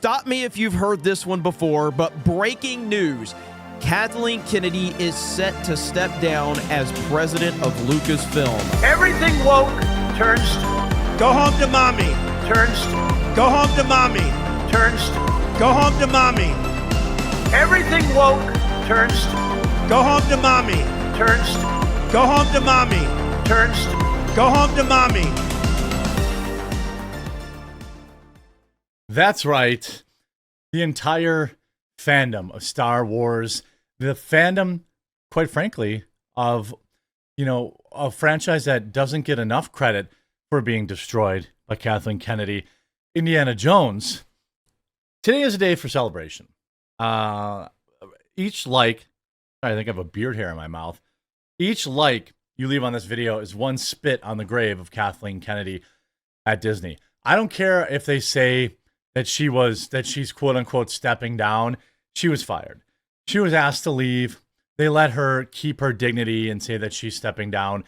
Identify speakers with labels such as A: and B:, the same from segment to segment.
A: stop me if you've heard this one before, but breaking news. Kathleen Kennedy is set to step down as president of Lucasfilm.
B: Everything woke turns
C: go home to mommy.
B: Turns
C: go home to mommy.
B: Turns
C: go home to mommy.
B: Everything woke turns
C: go home to mommy.
B: Turns
C: go home to mommy.
B: Turns
C: go home to mommy.
D: That's right. The entire fandom of Star Wars, the fandom, quite frankly, of, a franchise that doesn't get enough credit for being destroyed by Kathleen Kennedy, Indiana Jones. Today is a day for celebration. Each like, I think I have a beard hair in my mouth. Each like you leave on this video is one spit on the grave of Kathleen Kennedy at Disney. I don't care if they say that she's quote unquote stepping down. She was fired. She was asked to leave. They let her keep her dignity and say that she's stepping down.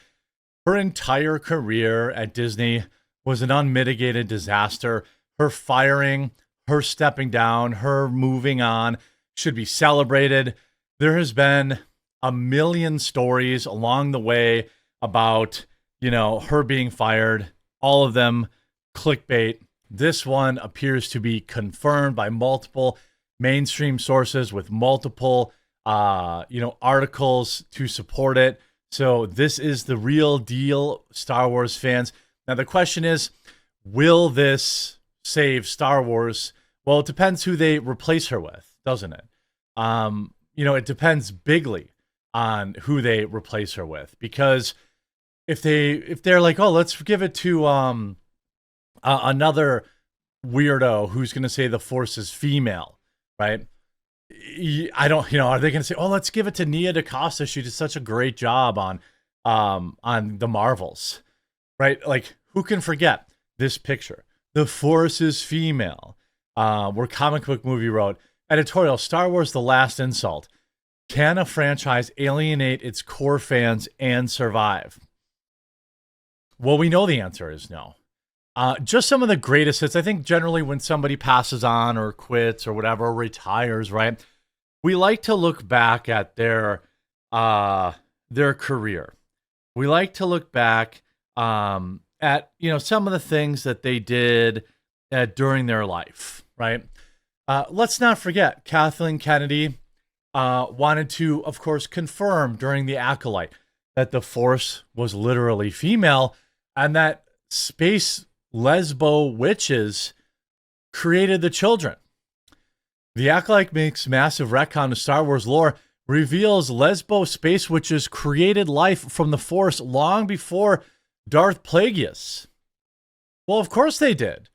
D: Her entire career at Disney was an unmitigated disaster. Her firing, her stepping down, her moving on should be celebrated. There has been a million stories along the way about, her being fired. All of them clickbait. This one appears to be confirmed by multiple mainstream sources with multiple, articles to support it. So this is the real deal, Star Wars fans. Now, the question is, will this save Star Wars? Well, it depends who they replace her with, doesn't it? It depends bigly on who they replace her with, because if they're like, oh, let's give it to another weirdo who's going to say the Force is female, right? I don't, are they going to say, oh, let's give it to Nia DaCosta? She did such a great job on the Marvels, right? Like, who can forget this picture? The Force is female. Where Comic Book Movie wrote, editorial, Star Wars: The Last Insult. Can a franchise alienate its core fans and survive? Well, we know the answer is no. Just some of the greatest hits. I think generally when somebody passes on or quits or whatever, or retires, right? We like to look back at their career. We like to look back at, some of the things that they did during their life, right? Let's not forget, Kathleen Kennedy wanted to, of course, confirm during the Acolyte that the Force was literally female and that space lesbo witches created the children. The Acolyte makes massive retcon to Star Wars lore, reveals lesbo space witches created life from the Force long before Darth Plagueis. Well, of course they did.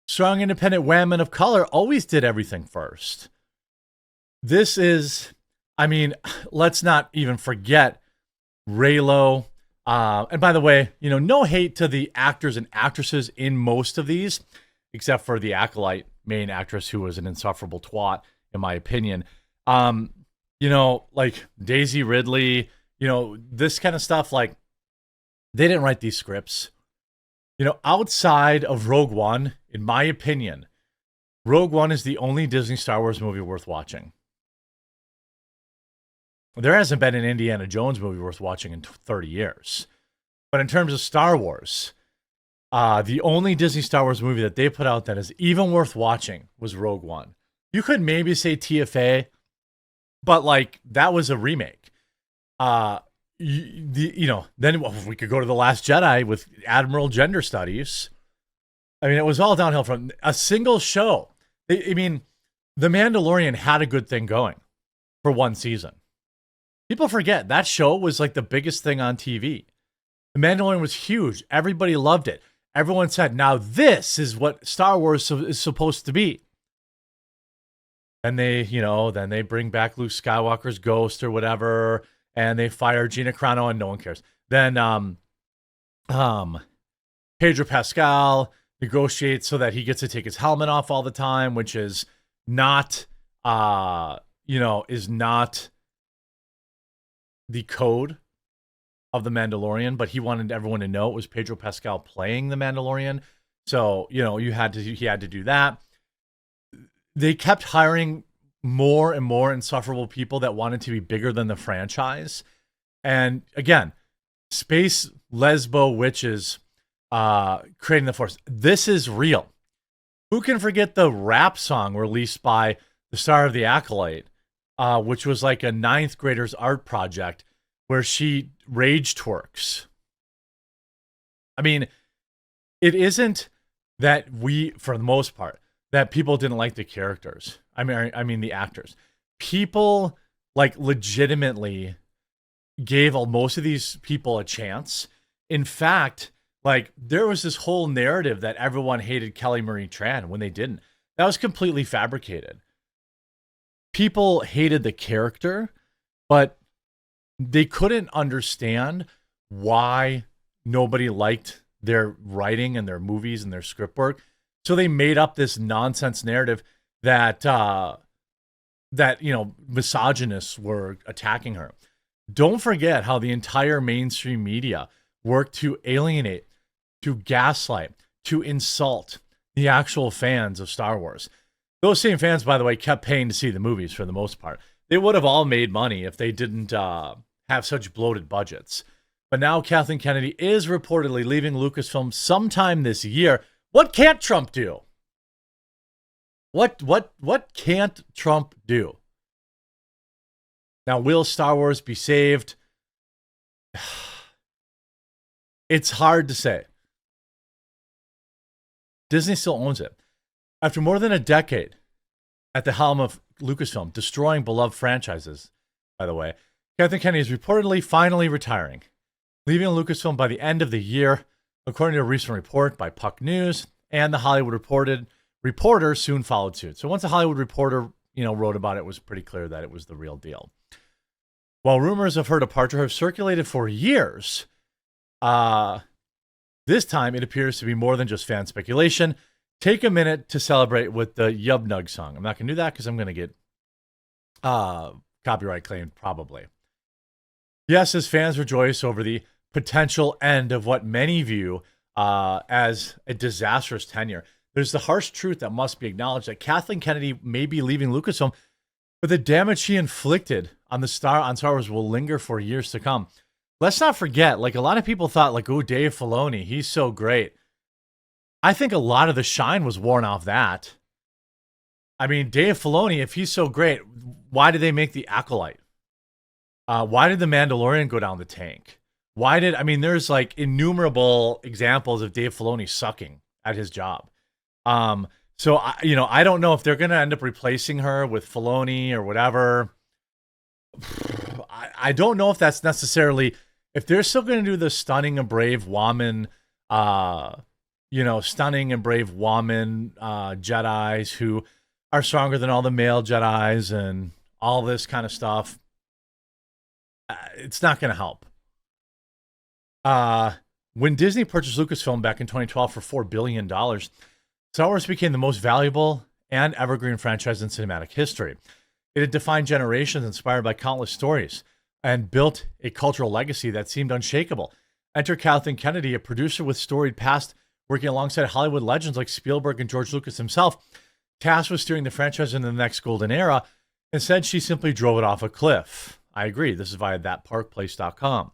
D: Strong, independent women of color always did everything first. This is, let's not even forget Reylo. And by the way, no hate to the actors and actresses in most of these, except for the Acolyte main actress, who was an insufferable twat, in my opinion. Like Daisy Ridley, this kind of stuff, like, they didn't write these scripts. Outside of Rogue One, in my opinion, Rogue One is the only Disney Star Wars movie worth watching. There hasn't been an Indiana Jones movie worth watching in 30 years. But in terms of Star Wars, the only Disney Star Wars movie that they put out that is even worth watching was Rogue One. You could maybe say TFA, but that was a remake. Then we could go to The Last Jedi with Admiral Gender Studies. It was all downhill from a single show. The Mandalorian had a good thing going for one season. People forget that show was like the biggest thing on TV. The Mandalorian was huge. Everybody loved it. Everyone said, now this is what Star Wars is supposed to be. And then they bring back Luke Skywalker's ghost or whatever, and they fire Gina Carano, and no one cares. Then Pedro Pascal negotiates so that he gets to take his helmet off all the time, which is not the code of the Mandalorian, but he wanted everyone to know it was Pedro Pascal playing the Mandalorian. So, he had to do that. they kept hiring more and more insufferable people that wanted to be bigger than the franchise. And again, space lesbo witches creating the Force. This is real. Who can forget the rap song released by the star of The Acolyte, which was like a ninth grader's art project where she rage twerks? I mean, it isn't that we, for the most part, that people didn't like the characters. I mean the actors. People like legitimately gave most of these people a chance. In fact, like there was this whole narrative that everyone hated Kelly Marie Tran when they didn't. That was completely fabricated. People hated the character, but they couldn't understand why nobody liked their writing and their movies and their script work. So they made up this nonsense narrative that misogynists were attacking her. Don't forget how the entire mainstream media worked to alienate, to gaslight, to insult the actual fans of Star Wars. Those same fans, by the way, kept paying to see the movies for the most part. They would have all made money if they didn't have such bloated budgets. But now Kathleen Kennedy is reportedly leaving Lucasfilm sometime this year. What can't Trump do? What can't Trump do? Now, will Star Wars be saved? It's hard to say. Disney still owns it. After more than a decade at the helm of Lucasfilm, destroying beloved franchises, by the way, Kathleen Kennedy is reportedly finally retiring, leaving Lucasfilm by the end of the year, according to a recent report by Puck News, and the Hollywood Reporter soon followed suit. So once the Hollywood Reporter, wrote about it, it was pretty clear that it was the real deal. While rumors of her departure have circulated for years, this time it appears to be more than just fan speculation. Take a minute to celebrate with the Yub Nug song. I'm not going to do that because I'm going to get copyright claimed probably. Yes, as fans rejoice over the potential end of what many view as a disastrous tenure, there's the harsh truth that must be acknowledged that Kathleen Kennedy may be leaving Lucasfilm, but the damage she inflicted on Star Wars will linger for years to come. Let's not forget, like a lot of people thought, like, oh, Dave Filoni, he's so great. I think a lot of the shine was worn off that. I mean, Dave Filoni, if he's so great, why did they make The Acolyte? Why did The Mandalorian go down the tank? There's like innumerable examples of Dave Filoni sucking at his job. So I don't know if they're going to end up replacing her with Filoni or whatever. I don't know if that's necessarily, if they're still going to do the stunning and brave woman, Jedis who are stronger than all the male Jedis and all this kind of stuff. It's not going to help. When Disney purchased Lucasfilm back in 2012 for $4 billion, Star Wars became the most valuable and evergreen franchise in cinematic history. It had defined generations, inspired by countless stories, and built a cultural legacy that seemed unshakable. Enter Kathleen Kennedy, a producer with storied past, working alongside Hollywood legends like Spielberg and George Lucas himself, tasked with steering the franchise into the next golden era. Instead, she simply drove it off a cliff. I agree. This is via thatparkplace.com.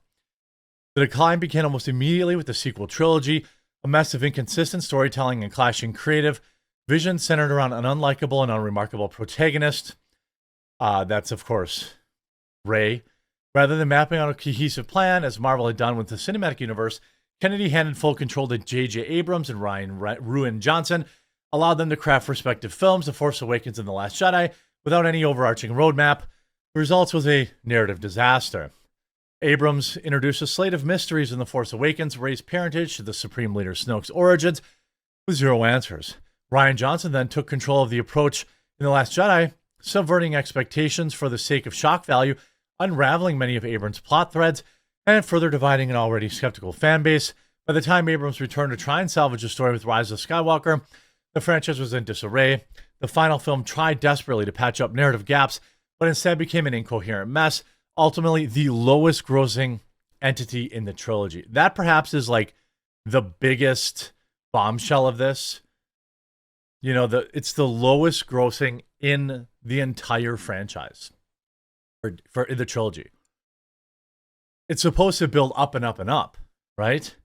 D: The decline began almost immediately with the sequel trilogy, a mess of inconsistent storytelling and clashing creative vision centered around an unlikable and unremarkable protagonist. That's, of course, Rey. Rather than mapping out a cohesive plan, as Marvel had done with the cinematic universe, Kennedy handed full control to J.J. Abrams and Ryan Ruin Johnson, allowed them to craft respective films, The Force Awakens and The Last Jedi, without any overarching roadmap. The result was a narrative disaster. Abrams introduced a slate of mysteries in The Force Awakens, Rey's parentage to the Supreme Leader Snoke's origins, with zero answers. Ryan Johnson then took control of the approach in The Last Jedi, subverting expectations for the sake of shock value, unraveling many of Abrams' plot threads, and further dividing an already skeptical fan base. By the time Abrams returned to try and salvage the story with Rise of Skywalker, the franchise was in disarray. The final film tried desperately to patch up narrative gaps, but instead became an incoherent mess, ultimately the lowest grossing entity in the trilogy. That perhaps is like the biggest bombshell of this. it's the lowest grossing in the entire franchise for the trilogy. It's supposed to build up and up and up, right?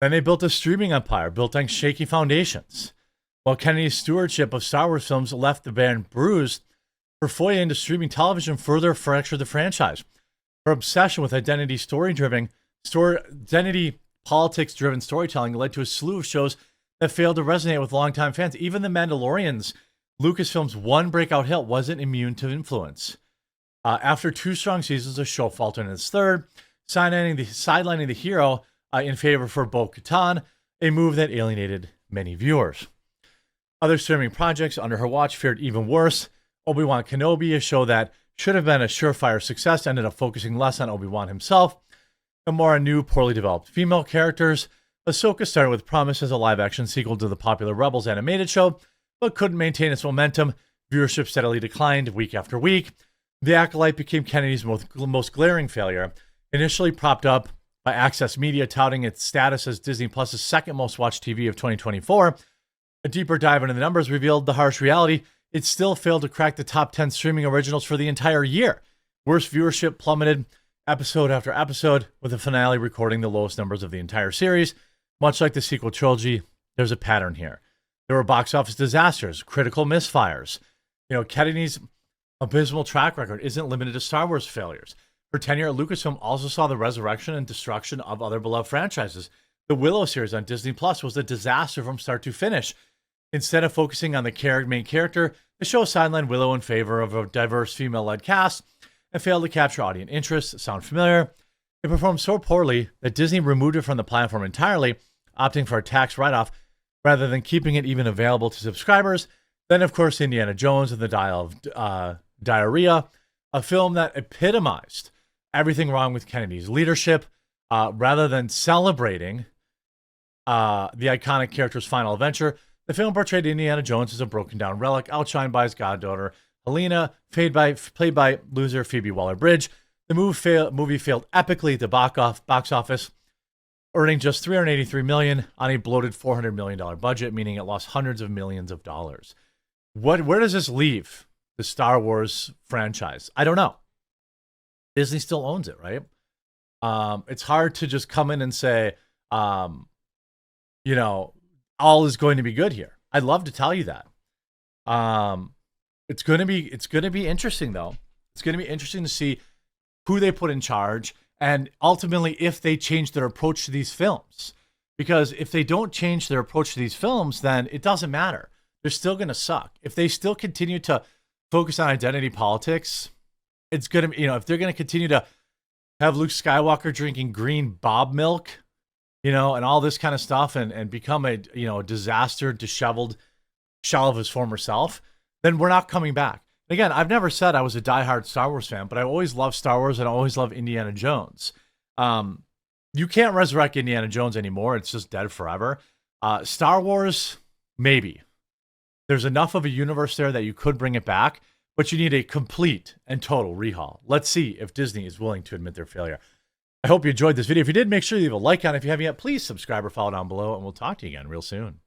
D: Then they built a streaming empire built on shaky foundations. While Kennedy's stewardship of Star Wars films left the band bruised, her foray into streaming television further fractured the franchise. Her obsession with identity politics-driven storytelling led to a slew of shows that failed to resonate with longtime fans. Even The Mandalorian's Lucasfilm's one breakout hit wasn't immune to influence. After 2 strong seasons, the show faltered in its third, sidelining the hero in favor for Bo-Katan, a move that alienated many viewers. Other streaming projects under her watch fared even worse. Obi-Wan Kenobi, a show that should have been a surefire success, ended up focusing less on Obi-Wan himself and more on new, poorly developed female characters. Ahsoka started with promise as a live-action sequel to the popular Rebels animated show, but couldn't maintain its momentum. Viewership steadily declined week after week. The Acolyte became Kennedy's most glaring failure, initially propped up by Access Media touting its status as Disney Plus's second most watched TV of 2024. A deeper dive into the numbers revealed the harsh reality. It still failed to crack the top 10 streaming originals for the entire year. Worst viewership plummeted episode after episode, with the finale recording the lowest numbers of the entire series. Much like the sequel trilogy, there's a pattern here. There were box office disasters, critical misfires. Kennedy's abysmal track record isn't limited to Star Wars failures. Her tenure at Lucasfilm also saw the resurrection and destruction of other beloved franchises. The Willow series on Disney Plus was a disaster from start to finish. Instead of focusing on the main character, the show sidelined Willow in favor of a diverse female-led cast and failed to capture audience interest. Sound familiar? It performed so poorly that Disney removed it from the platform entirely, opting for a tax write-off rather than keeping it even available to subscribers. Then, of course, Indiana Jones and the Dial of Diarrhea, a film that epitomized everything wrong with Kennedy's leadership. Rather than celebrating the iconic character's final adventure, the film portrayed Indiana Jones as a broken-down relic, outshined by his goddaughter, Helena, played by loser Phoebe Waller-Bridge. The movie failed epically at the box office, earning just $383 million on a bloated $400 million budget, meaning it lost hundreds of millions of dollars. Where does this leave the Star Wars franchise? I don't know. Disney still owns it, right? It's hard to just come in and say, all is going to be good here. I'd love to tell you that. It's going to be interesting, though. It's going to be interesting to see who they put in charge, and ultimately if they change their approach to these films. Because if they don't change their approach to these films, then it doesn't matter. They're still going to suck. If they still continue to focus on identity politics, it's going to be, if they're going to continue to have Luke Skywalker drinking green Bob milk, and all this kind of stuff and become a disaster, disheveled shell of his former self, then we're not coming back. Again, I've never said I was a diehard Star Wars fan, but I always loved Star Wars and I always loved Indiana Jones. You can't resurrect Indiana Jones anymore. It's just dead forever. Star Wars, maybe. There's enough of a universe there that you could bring it back, but you need a complete and total rehaul. Let's see if Disney is willing to admit their failure. I hope you enjoyed this video. If you did, make sure you leave a like on it. If you haven't yet, please subscribe or follow down below, and we'll talk to you again real soon.